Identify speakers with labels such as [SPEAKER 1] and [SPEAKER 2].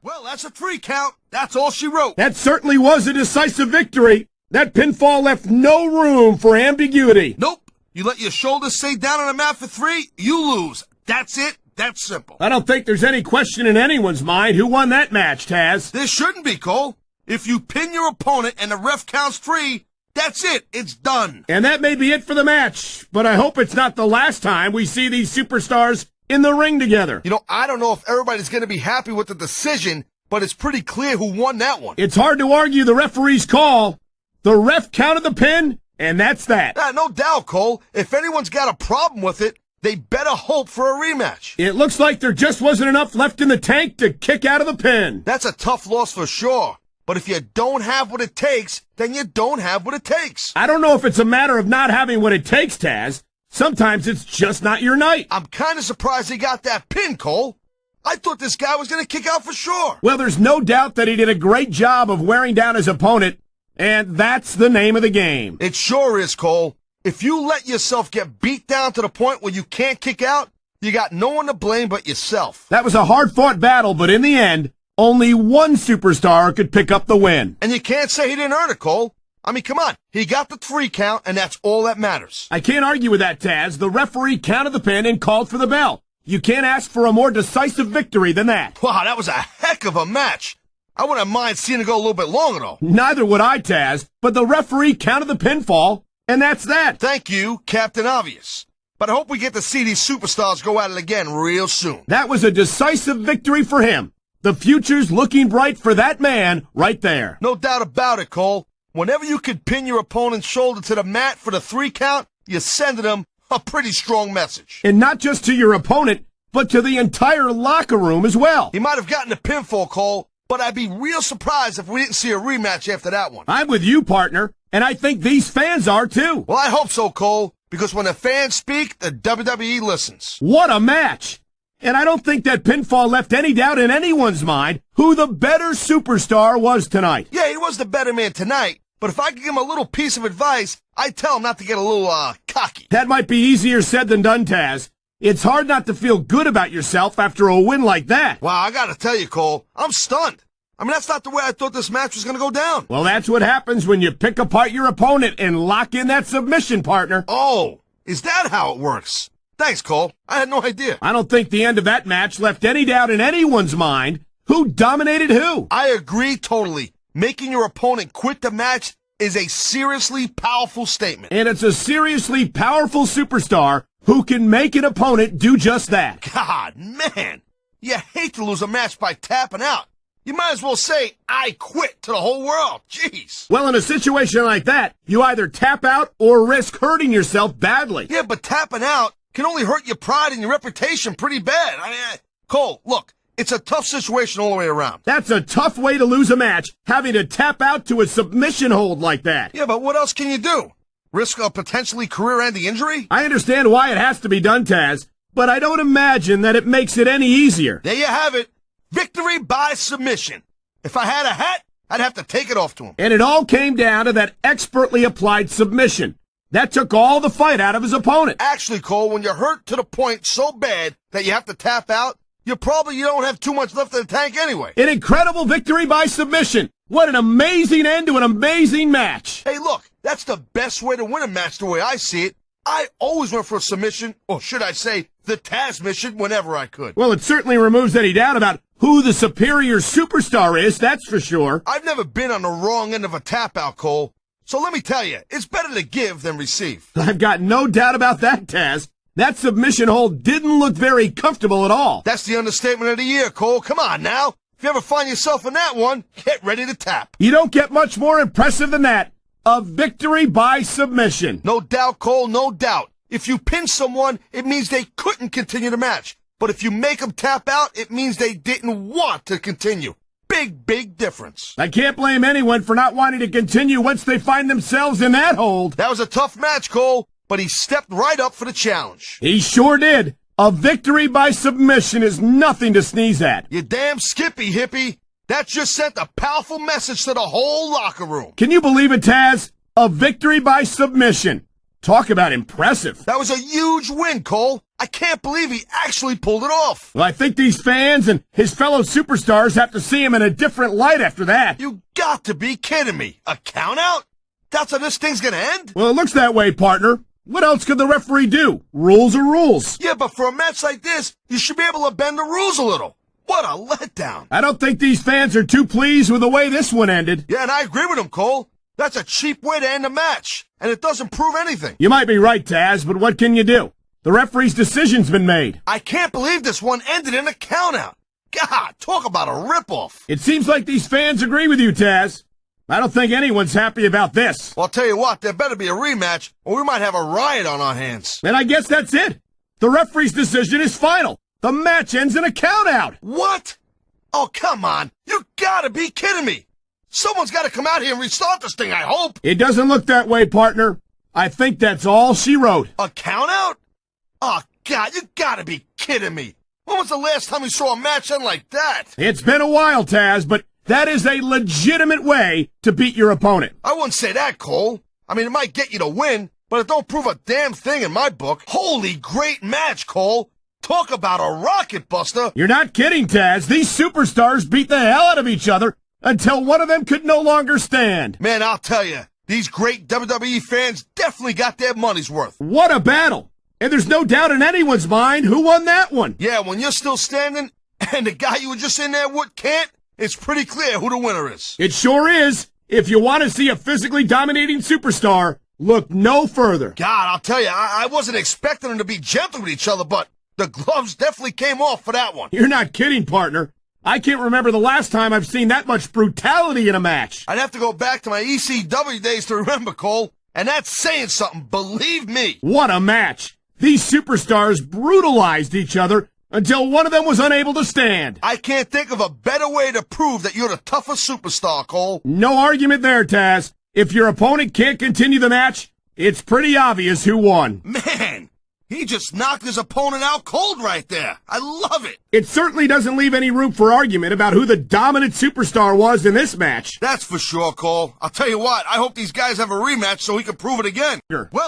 [SPEAKER 1] Well, that's a 3 count. That's all she wrote.
[SPEAKER 2] That certainly was a decisive victory. That pinfall left no room for ambiguity.
[SPEAKER 1] Nope. You let your shoulders stay down on the mat for 3, you lose. That's it. That's simple.
[SPEAKER 2] I don't think there's any question in anyone's mind who won that match, Taz.
[SPEAKER 1] There shouldn't be, Cole. If you pin your opponent and the ref counts 3, that's it. It's done.
[SPEAKER 2] And that may be it for the match, but I hope it's not the last time we see these superstars in the ring together.
[SPEAKER 1] You know, I don't know if everybody's going to be happy with the decision, but it's pretty clear who won that one.
[SPEAKER 2] It's hard to argue the referee's call. The ref counted the pin, and that's that.
[SPEAKER 1] No doubt, Cole. If anyone's got a problem with it, they better hope for a rematch.
[SPEAKER 2] It looks like there just wasn't enough left in the tank to kick out of the pin.
[SPEAKER 1] That's a tough loss for sure. But if you don't have what it takes, then you don't have what it takes.
[SPEAKER 2] I don't know if it's a matter of not having what it takes, Taz. Sometimes it's just not your night.
[SPEAKER 1] I'm kind of surprised he got that pin, Cole. I thought this guy was going to kick out for sure.
[SPEAKER 2] Well, there's no doubt that he did a great job of wearing down his opponent, and that's the name of the game.
[SPEAKER 1] It sure is, Cole. If you let yourself get beat down to the point where you can't kick out, you got no one to blame but yourself.
[SPEAKER 2] That was a hard-fought battle, but in the end, only one superstar could pick up the win.
[SPEAKER 1] And you can't say he didn't earn it, Cole. I mean, come on. He got the 3 count, and that's all that matters.
[SPEAKER 2] I can't argue with that, Taz. The referee counted the pin and called for the bell. You can't ask for a more decisive victory than that.
[SPEAKER 1] Wow, that was a heck of a match. I wouldn't mind seeing it go a little bit longer, though.
[SPEAKER 2] Neither would I, Taz, but the referee counted the pinfall, and that's that.
[SPEAKER 1] Thank you, Captain Obvious. But I hope we get to see these superstars go at it again real soon.
[SPEAKER 2] That was a decisive victory for him. The future's looking bright for that man right there.
[SPEAKER 1] No doubt about it, Cole. Whenever you can pin your opponent's shoulder to the mat for the 3 count, you're sending them a pretty strong message.
[SPEAKER 2] And not just to your opponent, but to the entire locker room as well.
[SPEAKER 1] He might have gotten a pinfall, Cole, but I'd be real surprised if we didn't see a rematch after that one.
[SPEAKER 2] I'm with you, partner, and I think these fans are too.
[SPEAKER 1] Well, I hope so, Cole, because when the fans speak, the WWE listens.
[SPEAKER 2] What a match! And I don't think that pinfall left any doubt in anyone's mind who the better superstar was tonight.
[SPEAKER 1] Yeah, he was the better man tonight, but if I could give him a little piece of advice, I'd tell him not to get a little, cocky.
[SPEAKER 2] That might be easier said than done, Taz. It's hard not to feel good about yourself after a win like that.
[SPEAKER 1] Wow, I gotta tell you, Cole, I'm stunned. I mean, that's not the way I thought this match was gonna go down.
[SPEAKER 2] Well, that's what happens when you pick apart your opponent and lock in that submission, partner.
[SPEAKER 1] Oh, is that how it works? Thanks, Cole. I had no idea.
[SPEAKER 2] I don't think the end of that match left any doubt in anyone's mind who dominated who.
[SPEAKER 1] I agree totally. Making your opponent quit the match is a seriously powerful statement.
[SPEAKER 2] And it's a seriously powerful superstar who can make an opponent do just that.
[SPEAKER 1] God, man. You hate to lose a match by tapping out. You might as well say, I quit to the whole world. Jeez.
[SPEAKER 2] Well, in a situation like that, you either tap out or risk hurting yourself badly.
[SPEAKER 1] Yeah, but tapping out can only hurt your pride and your reputation pretty bad. I mean, Cole, look, it's a tough situation all the way around.
[SPEAKER 2] That's a tough way to lose a match, having to tap out to a submission hold like that.
[SPEAKER 1] Yeah, but what else can you do? Risk a potentially career-ending injury?
[SPEAKER 2] I understand why it has to be done, Taz, but I don't imagine that it makes it any easier.
[SPEAKER 1] There you have it. Victory by submission. If I had a hat, I'd have to take it off to him.
[SPEAKER 2] And it all came down to that expertly applied submission. That took all the fight out of his opponent.
[SPEAKER 1] Actually, Cole, when you're hurt to the point so bad that you have to tap out, you don't have too much left in the tank anyway.
[SPEAKER 2] An incredible victory by submission. What an amazing end to an amazing match.
[SPEAKER 1] Hey, look, that's the best way to win a match the way I see it. I always went for a submission, or should I say, the Taz mission, whenever I could.
[SPEAKER 2] Well, it certainly removes any doubt about who the superior superstar is, that's for sure.
[SPEAKER 1] I've never been on the wrong end of a tap out, Cole. So let me tell you, it's better to give than receive.
[SPEAKER 2] I've got no doubt about that, Taz. That submission hold didn't look very comfortable at all.
[SPEAKER 1] That's the understatement of the year, Cole. Come on now. If you ever find yourself in that one, get ready to tap.
[SPEAKER 2] You don't get much more impressive than that. A victory by submission.
[SPEAKER 1] No doubt, Cole, no doubt. If you pin someone, it means they couldn't continue the match. But if you make them tap out, it means they didn't want to continue. Big, big difference.
[SPEAKER 2] I can't blame anyone for not wanting to continue once they find themselves in that hold.
[SPEAKER 1] That was a tough match, Cole, but he stepped right up for the challenge.
[SPEAKER 2] He sure did. A victory by submission is nothing to sneeze at.
[SPEAKER 1] You damn skippy, hippie. That just sent a powerful message to the whole locker room.
[SPEAKER 2] Can you believe it, Taz? A victory by submission. Talk about impressive.
[SPEAKER 1] That was a huge win, Cole. I can't believe he actually pulled it off.
[SPEAKER 2] Well, I think these fans and his fellow superstars have to see him in a different light after that.
[SPEAKER 1] You got to be kidding me. A countout? That's how this thing's gonna end?
[SPEAKER 2] Well, it looks that way, partner. What else could the referee do? Rules are rules.
[SPEAKER 1] Yeah, but for a match like this, you should be able to bend the rules a little. What a letdown.
[SPEAKER 2] I don't think these fans are too pleased with the way this one ended.
[SPEAKER 1] Yeah, and I agree with him, Cole. That's a cheap way to end a match, and it doesn't prove anything.
[SPEAKER 2] You might be right, Taz, but what can you do? The referee's decision's been made.
[SPEAKER 1] I can't believe this one ended in a countout. God, talk about a ripoff.
[SPEAKER 2] It seems like these fans agree with you, Taz. I don't think anyone's happy about this.
[SPEAKER 1] Well, I'll tell you what, there better be a rematch, or we might have a riot on our hands.
[SPEAKER 2] And I guess that's it. The referee's decision is final. The match ends in a countout.
[SPEAKER 1] What? Oh, come on. You gotta be kidding me. Someone's gotta come out here and restart this thing, I hope.
[SPEAKER 2] It doesn't look that way, partner. I think that's all she wrote.
[SPEAKER 1] A countout? Oh, God, you gotta be kidding me. When was the last time we saw a match end like that?
[SPEAKER 2] It's been a while, Taz, but that is a legitimate way to beat your opponent.
[SPEAKER 1] I wouldn't say that, Cole. I mean, it might get you to win, but it don't prove a damn thing in my book. Holy great match, Cole. Talk about a rocket buster.
[SPEAKER 2] You're not kidding, Taz. These superstars beat the hell out of each other until one of them could no longer stand.
[SPEAKER 1] Man, I'll tell you, these great WWE fans definitely got their money's worth.
[SPEAKER 2] What a battle. And there's no doubt in anyone's mind who won that one.
[SPEAKER 1] Yeah, when you're still standing and the guy you were just in there with can't, it's pretty clear who the winner is.
[SPEAKER 2] It sure is. If you want to see a physically dominating superstar, look no further.
[SPEAKER 1] God, I'll tell you, I wasn't expecting them to be gentle with each other, but the gloves definitely came off for that one.
[SPEAKER 2] You're not kidding, partner. I can't remember the last time I've seen that much brutality in a match.
[SPEAKER 1] I'd have to go back to my ECW days to remember, Cole, and that's saying something, believe me.
[SPEAKER 2] What a match. These superstars brutalized each other until one of them was unable to stand.
[SPEAKER 1] I can't think of a better way to prove that you're the toughest superstar, Cole.
[SPEAKER 2] No argument there, Taz. If your opponent can't continue the match, it's pretty obvious who won.
[SPEAKER 1] Man, he just knocked his opponent out cold right there. I love it.
[SPEAKER 2] It certainly doesn't leave any room for argument about who the dominant superstar was in this match.
[SPEAKER 1] That's for sure, Cole. I'll tell you what, I hope these guys have a rematch so we can prove it again.
[SPEAKER 2] Sure.
[SPEAKER 1] Well,